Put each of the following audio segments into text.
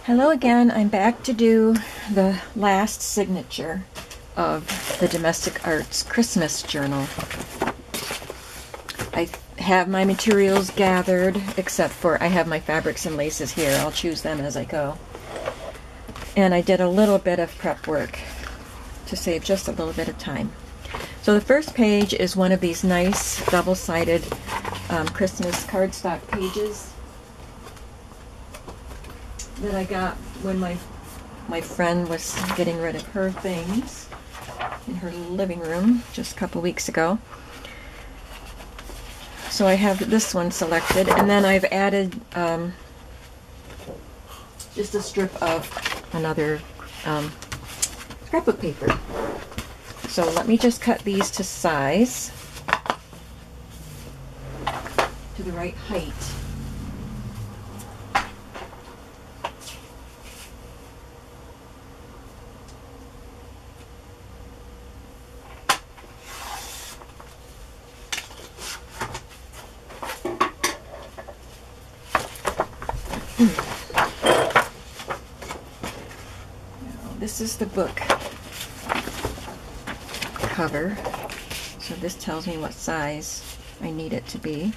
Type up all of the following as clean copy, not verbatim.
Hello again. I'm back to do the last signature of the Domestic Arts Christmas Journal. I have my materials gathered, except for I have my fabrics and laces here. I'll choose them as I go. And I did a little bit of prep work to save just a little bit of time. So the first page is one of these nice double-sided Christmas cardstock pages that I got when my friend was getting rid of her things in her living room just a couple weeks ago. So I have this one selected, and then I've added just a strip of another scrapbook paper. So let me just cut these to size, to the right height. This is the book cover, so this tells me what size I need it to be.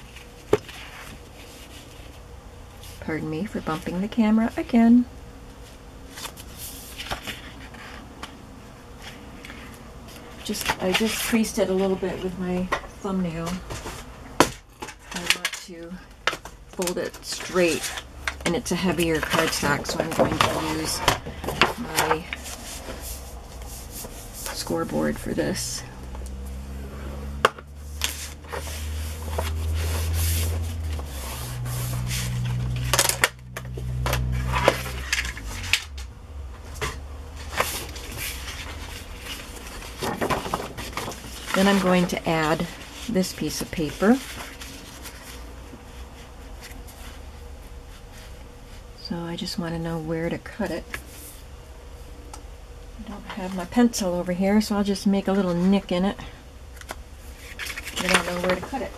Pardon me for bumping the camera again. I just creased it a little bit with my thumbnail. I want to fold it straight, and it's a heavier cardstock, so I'm going to use my scoreboard for this. Then I'm going to add this piece of paper. So I just want to know where to cut it. I don't have my pencil over here, so I'll just make a little nick in it. I don't know where to cut it.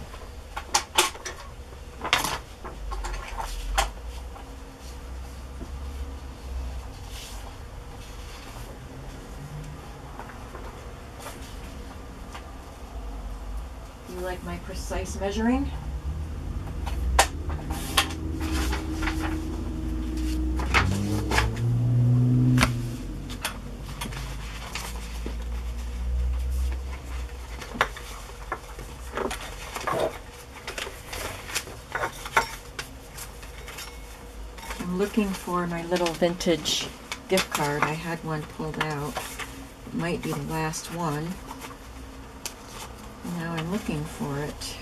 You like my precise measuring? Looking for my little vintage gift card. I had one pulled out. It might be the last one. Now I'm looking for it.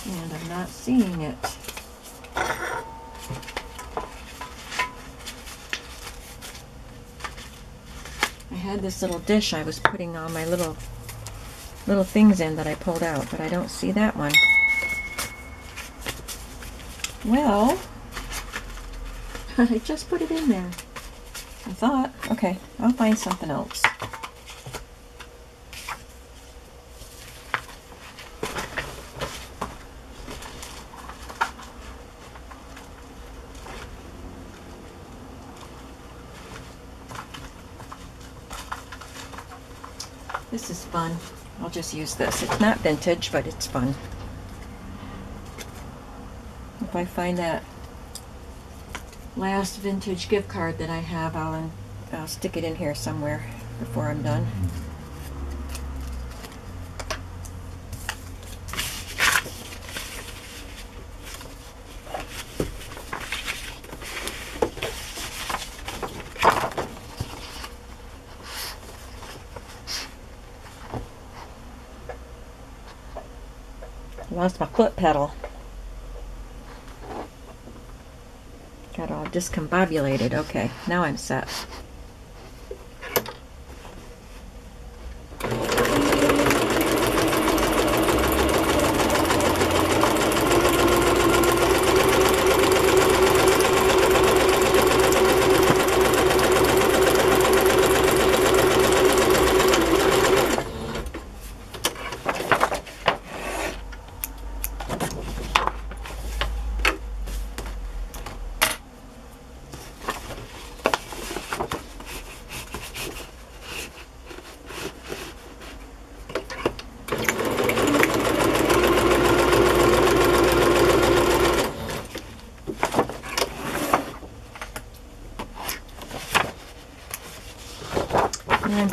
And I'm not seeing it. I had this little dish I was putting all my little things in that I pulled out, but I don't see that one. Well, I just put it in there. I thought, okay, I'll find something else. This is fun. I'll just use this. It's not vintage, but it's fun. If I find that last vintage gift card that I have, I'll stick it in here somewhere before I'm done. Lost my foot pedal. Got all discombobulated. Okay, now I'm set.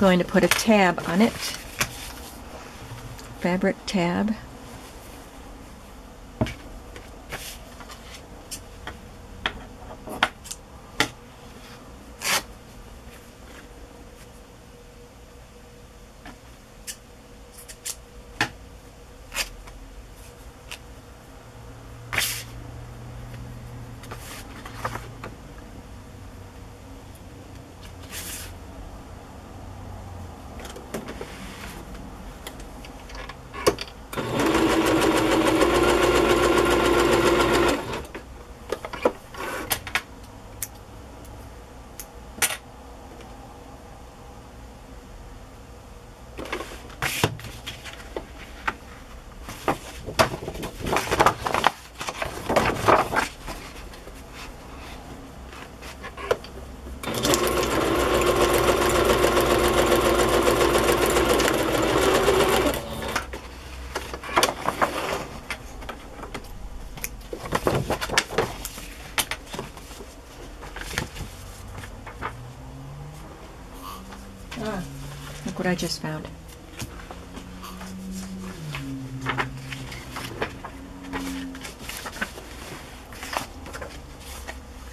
going to put a tab on it. Fabric tab. Look what I just found.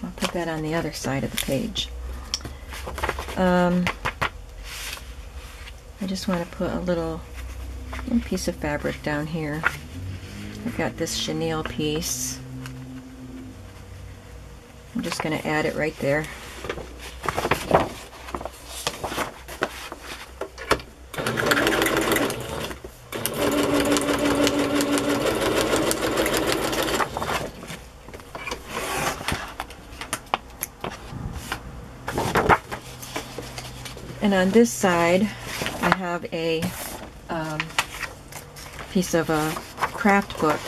I'll put that on the other side of the page. I just want to put a little piece of fabric down here. I've got this chenille piece. I'm just going to add it right there. And on this side, I have a piece of a craft book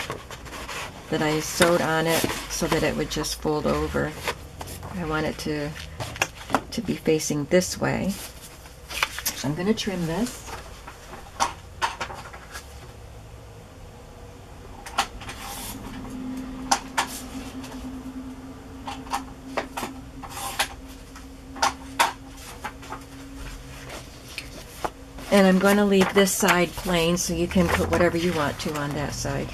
that I sewed on it so that it would just fold over. I want it to be facing this way. So I'm going to trim this. And I'm going to leave this side plain so you can put whatever you want to on that side.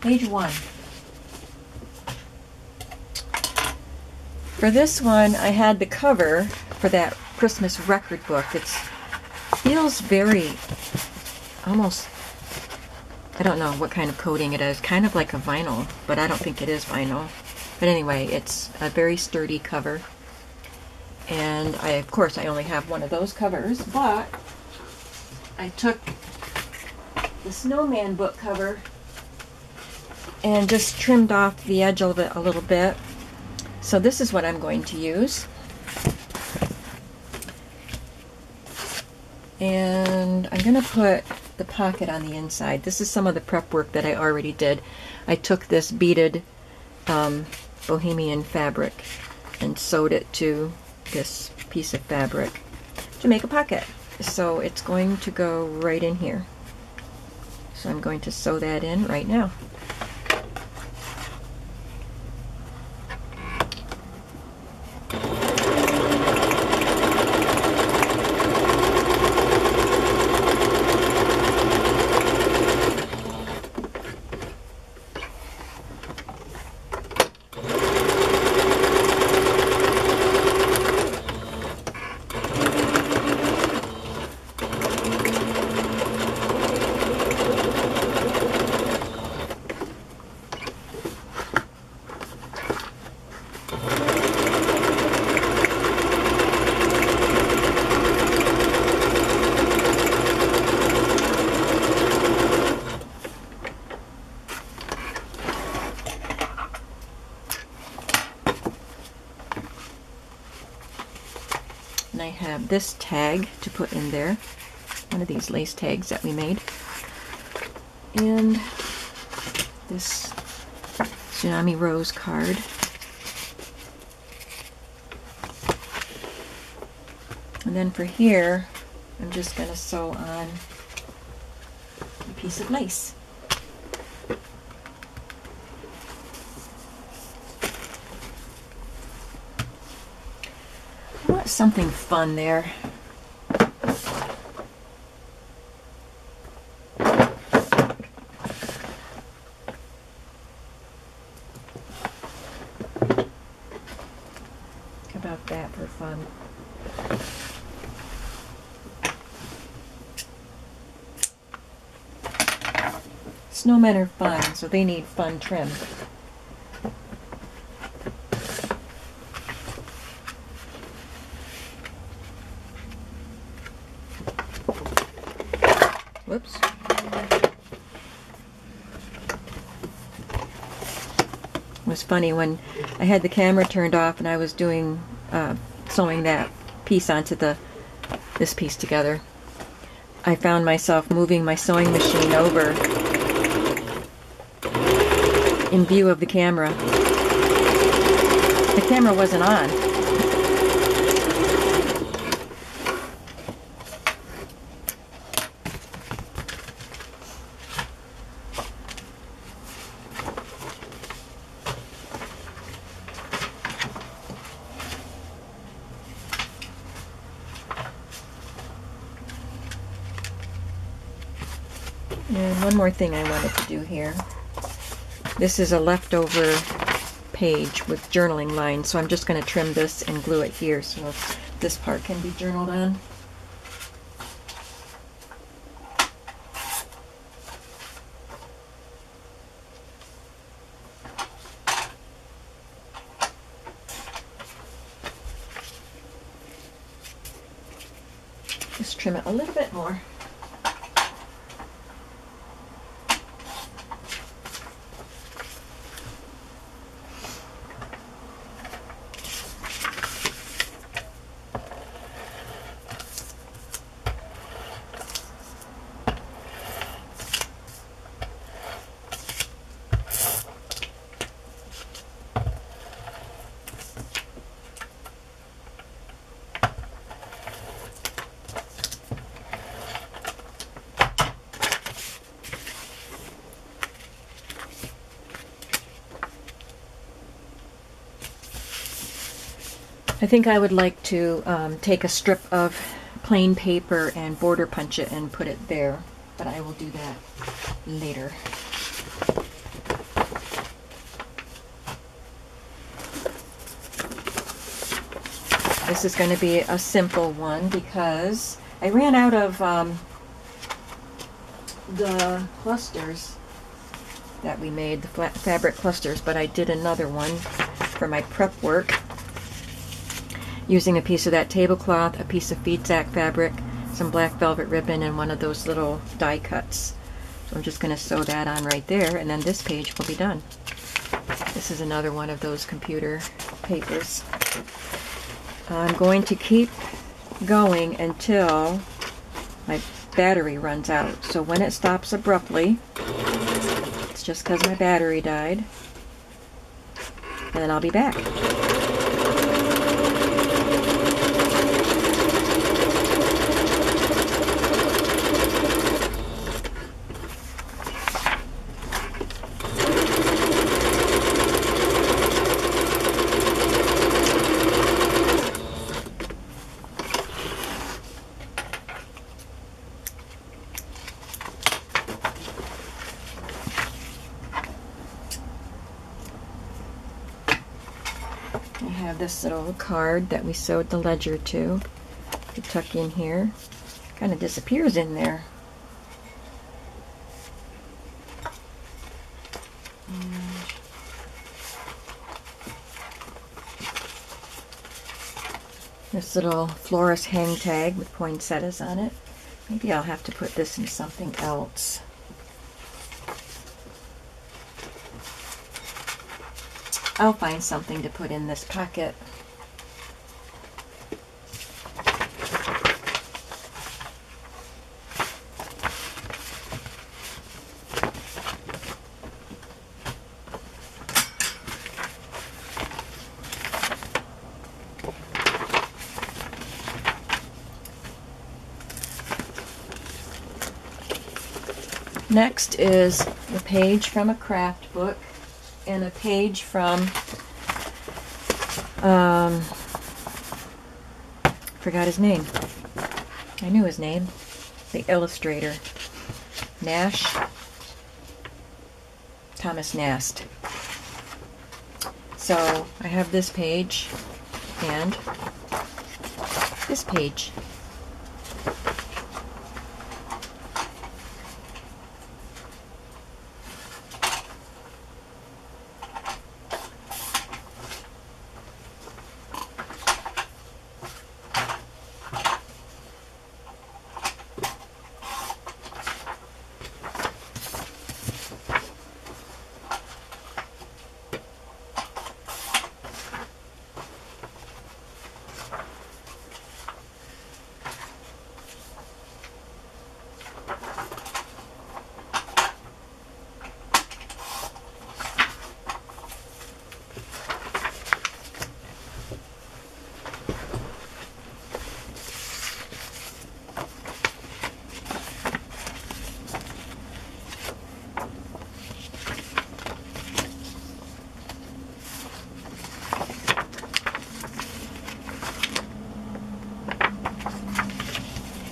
Page 1. For this one, I had the cover for that Christmas record book. It feels very, almost, I don't know what kind of coating it is, kind of like a vinyl, but I don't think it is vinyl. But anyway, it's a very sturdy cover. And of course, I only have one of those covers, but I took the Snowman book cover and just trimmed off the edge of it a little bit. So this is what I'm going to use. And I'm going to put the pocket on the inside. This is some of the prep work that I already did. I took this beaded bohemian fabric and sewed it to this piece of fabric to make a pocket. So it's going to go right in here. So I'm going to sew that in right now. this tag to put in there, one of these lace tags that we made, and this Tsunami Rose card. And then for here, I'm just going to sew on a piece of lace. I want something fun there. How about that for fun? Snowmen are fun, so they need fun trim. Whoops. It was funny when I had the camera turned off and I was doing sewing that piece onto this piece together. I found myself moving my sewing machine over in view of the camera. The camera wasn't on. And one more thing I wanted to do here. This is a leftover page with journaling lines, so I'm just going to trim this and glue it here so this part can be journaled on. Just trim it a little bit more. I think I would like to take a strip of plain paper and border punch it and put it there, but I will do that later. This is going to be a simple one because I ran out of the clusters that we made, the flat fabric clusters, but I did another one for my prep work using a piece of that tablecloth, a piece of feed sack fabric, some black velvet ribbon, and one of those little die cuts. So I'm just going to sew that on right there, and then this page will be done. This is another one of those computer papers. I'm going to keep going until my battery runs out. So when it stops abruptly, it's just because my battery died, and then I'll be back. I have this little card that we sewed the ledger to tuck in here. Kind of disappears in there. This little florist hang tag with poinsettias on it. Maybe I'll have to put this in something else. I'll find something to put in this pocket. Next is a page from a craft book and a page from, forgot his name. I knew his name. The illustrator. Thomas Nast. So I have this page and this page.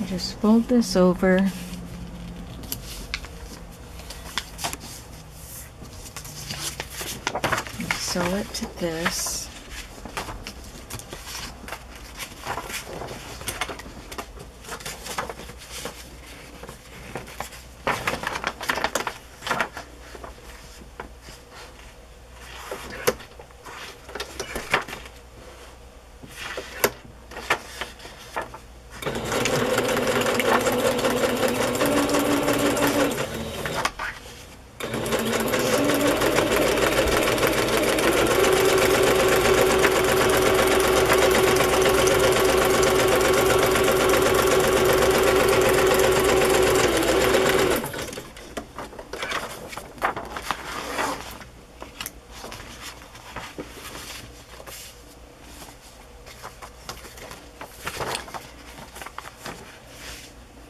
Just fold this over and sew it to this.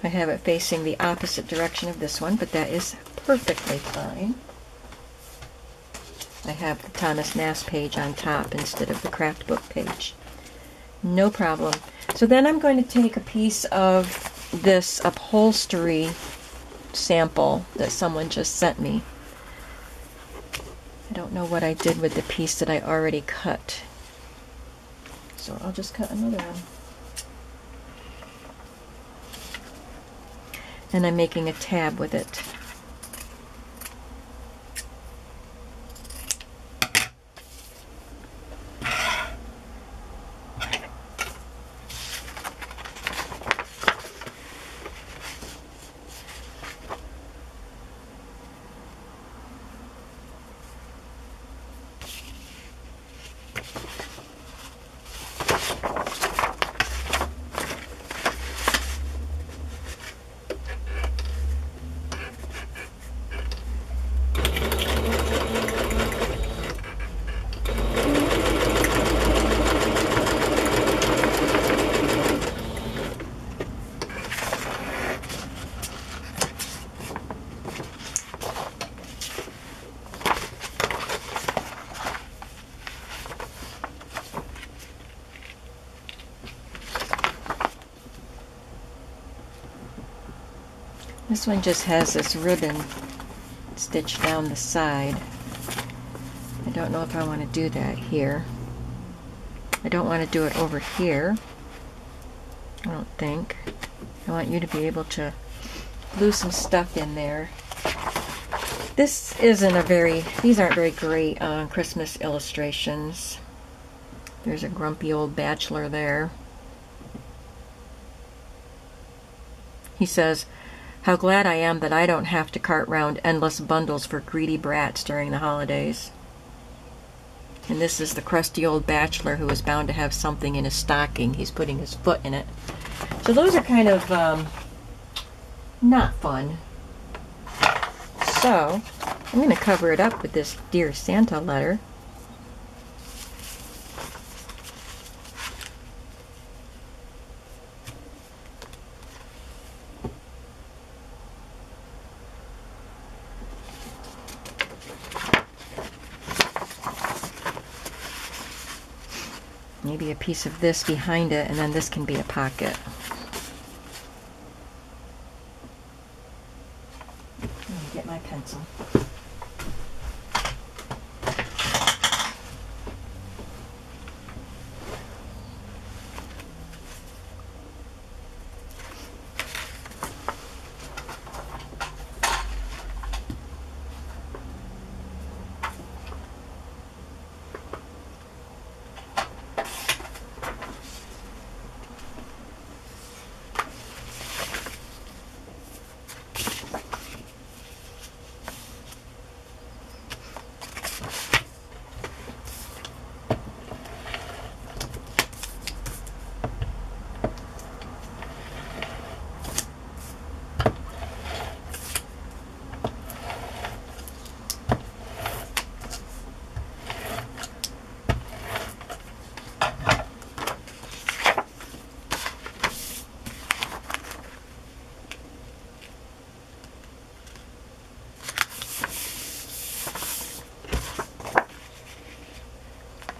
I have it facing the opposite direction of this one, but that is perfectly fine. I have the Thomas Nast page on top instead of the craft book page. No problem. So then I'm going to take a piece of this upholstery sample that someone just sent me. I don't know what I did with the piece that I already cut. So I'll just cut another one. And I'm making a tab with it. This one just has this ribbon stitched down the side. I don't know if I want to do that here. I don't want to do it over here. I don't think. I want you to be able to glue some stuff in there. This isn't a very, these aren't very great Christmas illustrations. There's a grumpy old bachelor there. He says, "How glad I am that I don't have to cart round endless bundles for greedy brats during the holidays." And this is the crusty old bachelor who is bound to have something in his stocking. He's putting his foot in it. So those are kind of not fun. So I'm going to cover it up with this Dear Santa letter. maybe a piece of this behind it, and then this can be a pocket. Let me get my pencil.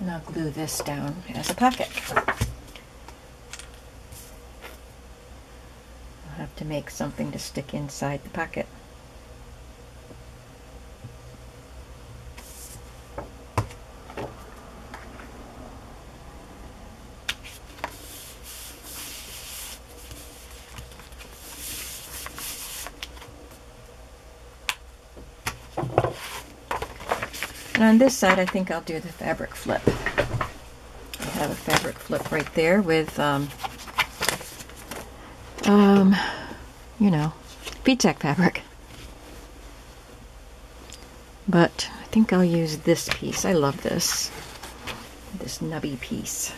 And I'll glue this down as a pocket. I'll have to make something to stick inside the pocket. And on this side, I think I'll do the fabric flip. I have a fabric flip right there with, you know, VTech fabric. But I think I'll use this piece. I love this nubby piece.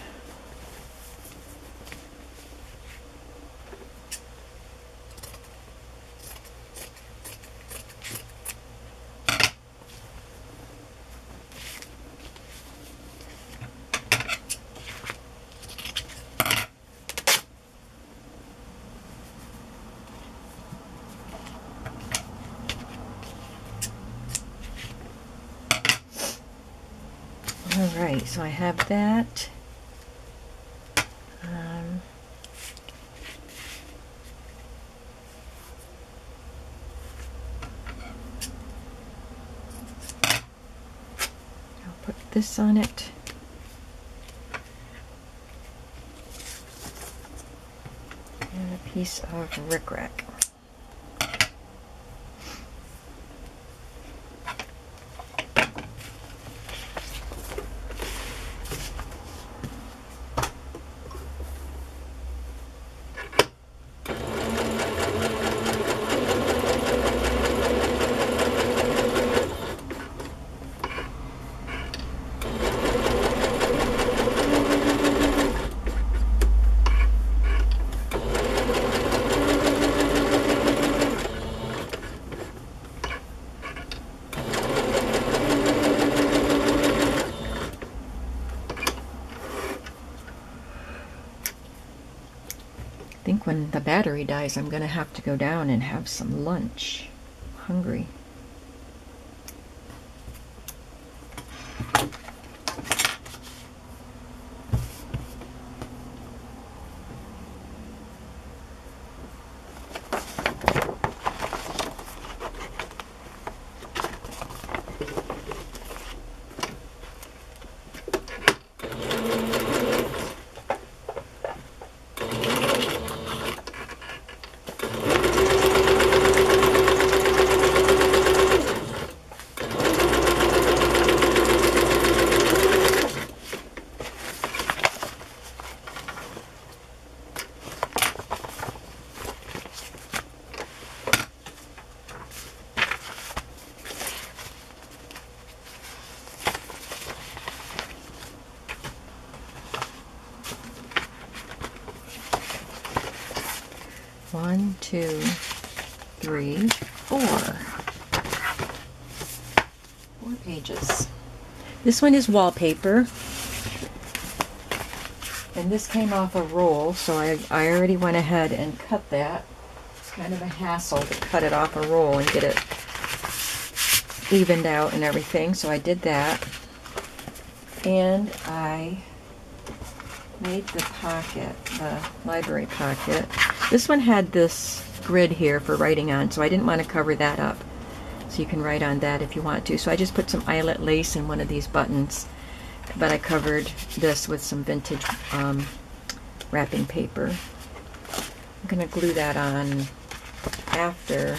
Alright, so I have that. I'll put this on it. And a piece of rickrack. I think when the battery dies, I'm going to have to go down and have some lunch. I'm hungry. One, two, three, four. 4 pages. This one is wallpaper. And this came off a roll, so I already went ahead and cut that. It's kind of a hassle to cut it off a roll and get it evened out and everything, so I did that. And I made the pocket, the library pocket. This one had this grid here for writing on, so I didn't want to cover that up. So you can write on that if you want to. So I just put some eyelet lace in one of these buttons, but I covered this with some vintage wrapping paper. I'm going to glue that on after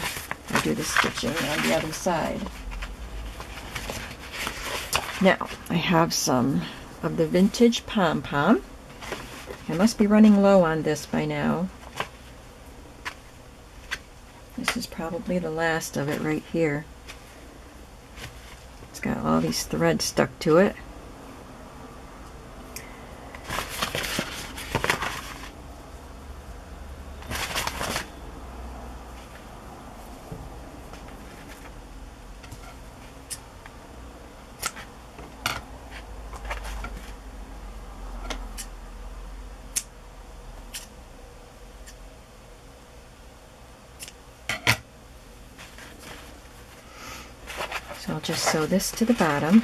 I do the stitching on the other side. Now, I have some of the vintage pom-pom. I must be running low on this by now. This is probably the last of it right here. It's got all these threads stuck to it. So I'll just sew this to the bottom.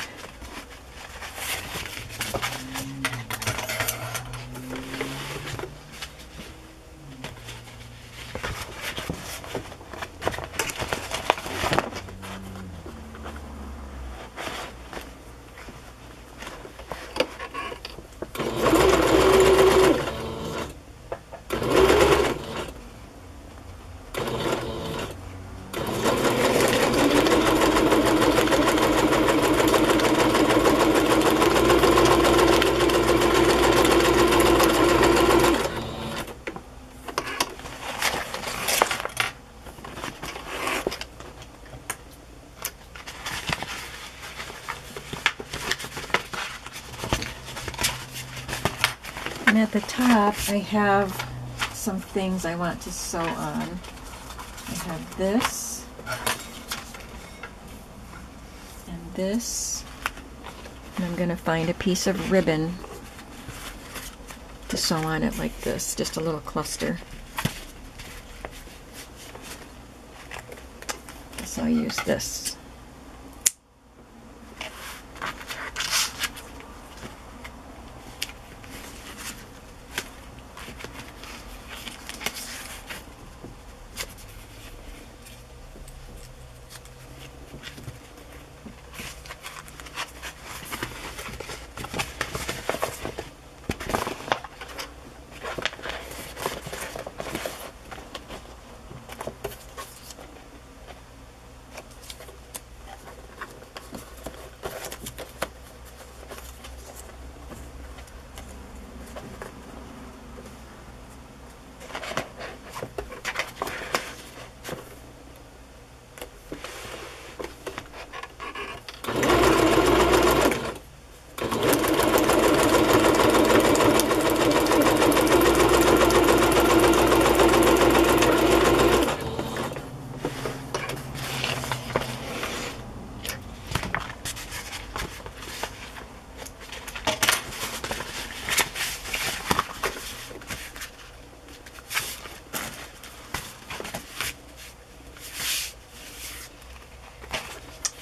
And at the top, I have some things I want to sew on. I have this, and this, and I'm going to find a piece of ribbon to sew on it like this, just a little cluster. So I'll use this.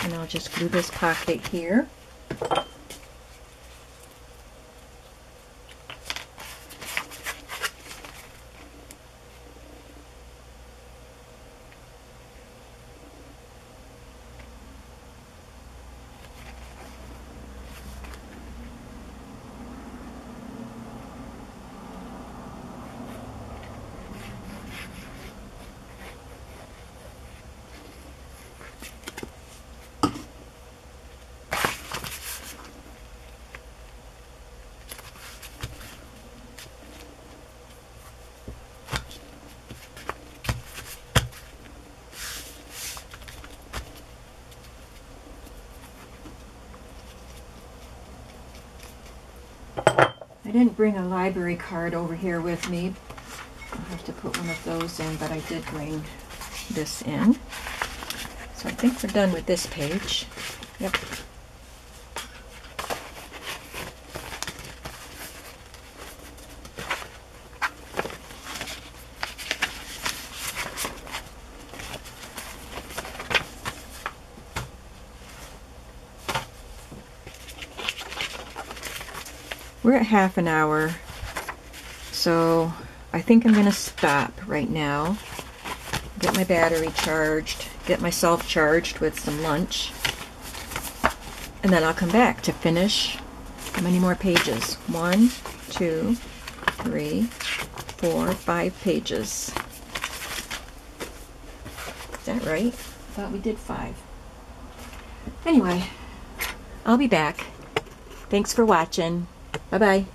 And I'll just glue this pocket here. I didn't bring a library card over here with me. I'll have to put one of those in, but I did bring this in. So I think we're done with this page. Yep. We're at half an hour So I think I'm going to stop right now, get my battery charged, get myself charged with some lunch, and then I'll come back to finish. How many more pages? 1, 2, 3, 4, 5 pages. Is that right? I thought we did 5. Anyway, I'll be back. Thanks for watching. Bye-bye.